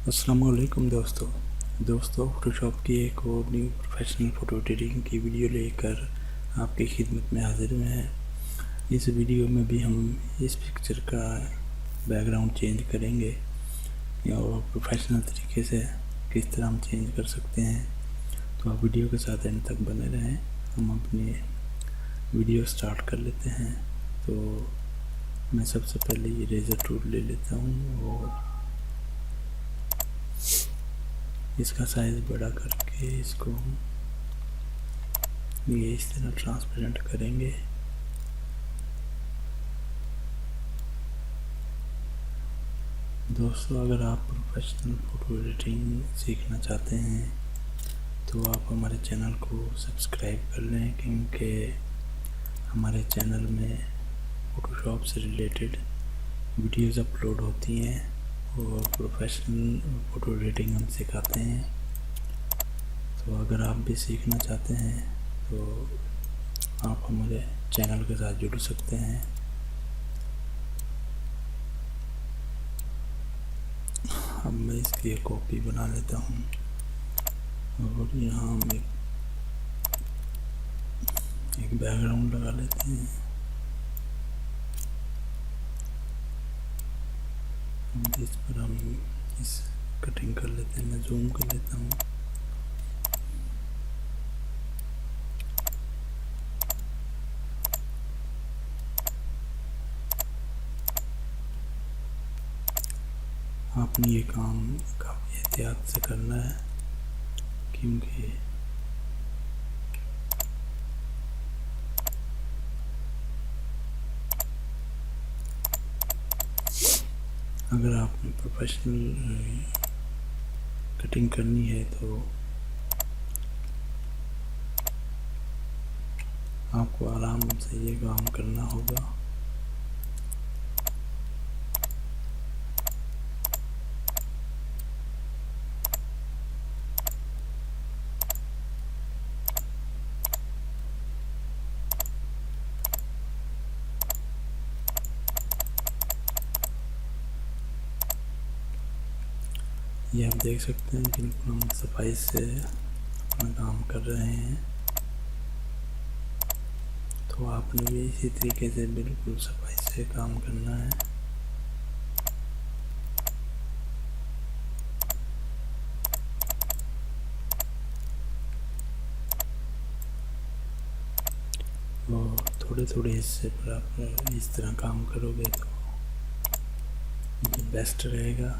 अस्सलामुअलैकुम दोस्तों फ़ोटोशॉप की एक और न्यू प्रोफेशनल फ़ोटो एडिटिंग की वीडियो लेकर आपकी खिदमत में हाजिर हुए हैं। इस वीडियो में भी हम इस पिक्चर का बैकग्राउंड चेंज करेंगे और प्रोफेशनल तरीके से किस तरह हम चेंज कर सकते हैं, तो आप वीडियो के साथ एंड तक बने रहें। हम अपनी वीडियो स्टार्ट कर लेते हैं। तो मैं सबसे पहले ये इरेज़र टूल ले लेता हूँ और इसका साइज़ बड़ा करके इसको ये इस तरह ट्रांसपेरेंट करेंगे। दोस्तों, अगर आप प्रोफेशनल फ़ोटो एडिटिंग सीखना चाहते हैं तो आप हमारे चैनल को सब्सक्राइब कर लें, क्योंकि हमारे चैनल में फ़ोटोशॉप से रिलेटेड वीडियोज़ अपलोड होती हैं और प्रोफेशनल फ़ोटो एडिटिंग हम सिखाते हैं। तो अगर आप भी सीखना चाहते हैं तो आप हमारे चैनल के साथ जुड़ सकते हैं। अब मैं इसकी एक कॉपी बना लेता हूँ और यहाँ हम एक बैकग्राउंड लगा लेते हैं। इस पर हम इस कटिंग कर लेते हैं। मैं जूम कर लेता हूँ। आपने ये काम काफ़ी एहतियात से करना है, क्योंकि अगर आपने प्रोफेशनल कटिंग करनी है तो आपको आराम से ये काम करना होगा। ये आप देख सकते हैं, बिल्कुल हम सफाई से अपना काम कर रहे हैं। तो आपने भी इसी तरीके से बिल्कुल सफाई से काम करना है। और थोड़े थोड़े हिस्से पर आप इस तरह काम करोगे तो ये बेस्ट रहेगा।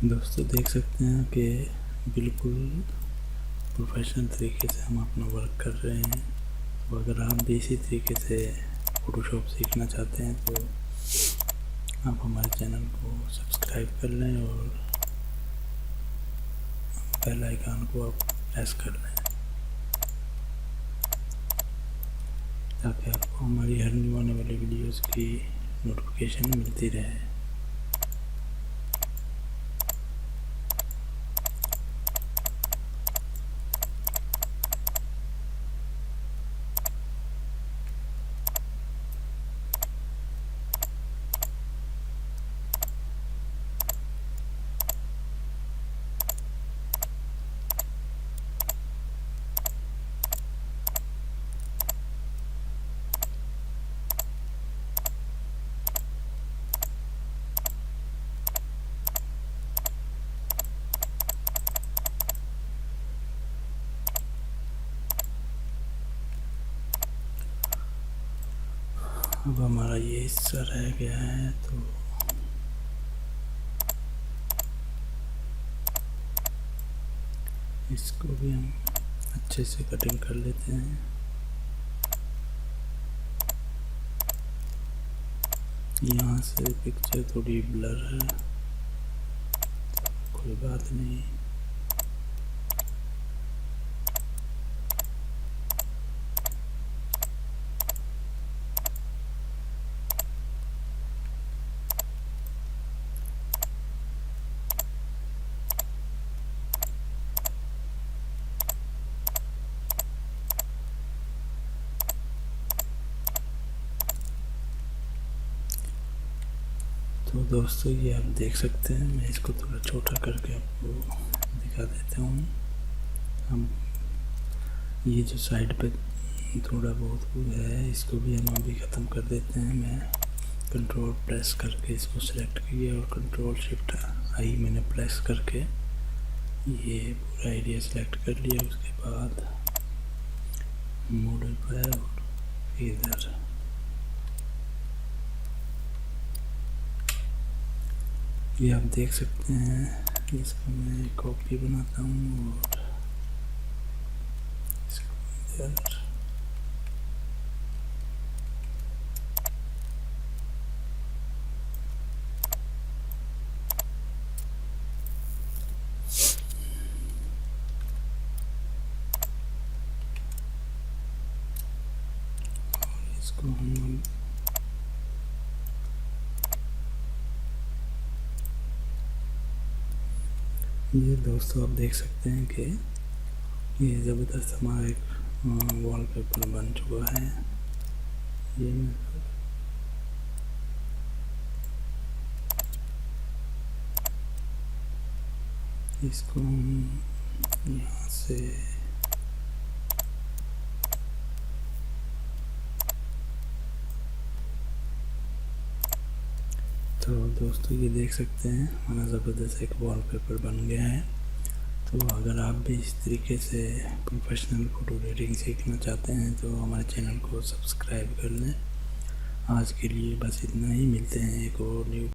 दोस्तों, देख सकते हैं कि बिल्कुल प्रोफेशनल तरीके से हम अपना वर्क कर रहे हैं। तो अगर आप भी इसी तरीके से फ़ोटोशॉप सीखना चाहते हैं तो आप हमारे चैनल को सब्सक्राइब कर लें और बेल आइकन को आप प्रेस कर लें, ताकि आपको हमारी हर न्यू आने वाली वीडियोज़ की नोटिफिकेशन मिलती रहे। अब हमारा ये हिस्सा रह गया है, तो इसको भी हम अच्छे से कटिंग कर लेते हैं। यहाँ से पिक्चर थोड़ी ब्लर है, कोई बात नहीं। तो दोस्तों ये आप देख सकते हैं, मैं इसको थोड़ा छोटा करके आपको दिखा देता हूँ। हम ये जो साइड पे थोड़ा बहुत है, इसको भी हम अभी ख़त्म कर देते हैं। मैं कंट्रोल प्रेस करके इसको सिलेक्ट किया और कंट्रोल शिफ्ट आई मैंने प्रेस करके ये पूरा एरिया सेलेक्ट कर लिया। उसके बाद मॉडल पर और इधर ये आप देख सकते हैं। इसको मैं कॉपी बनाता हूँ और इसको इधर इसको हम ये दोस्तों आप देख सकते हैं कि ये ज़बरदस्त हमारा एक वॉलपेपर बन चुका है। ये इसको हम यहाँ से तो दोस्तों ये देख सकते हैं हमारा ज़बरदस्त एक वॉलपेपर बन गया है। तो अगर आप भी इस तरीके से प्रोफेशनल फ़ोटो एडिटिंग सीखना चाहते हैं तो हमारे चैनल को सब्सक्राइब कर लें। आज के लिए बस इतना ही, मिलते हैं एक और न्यू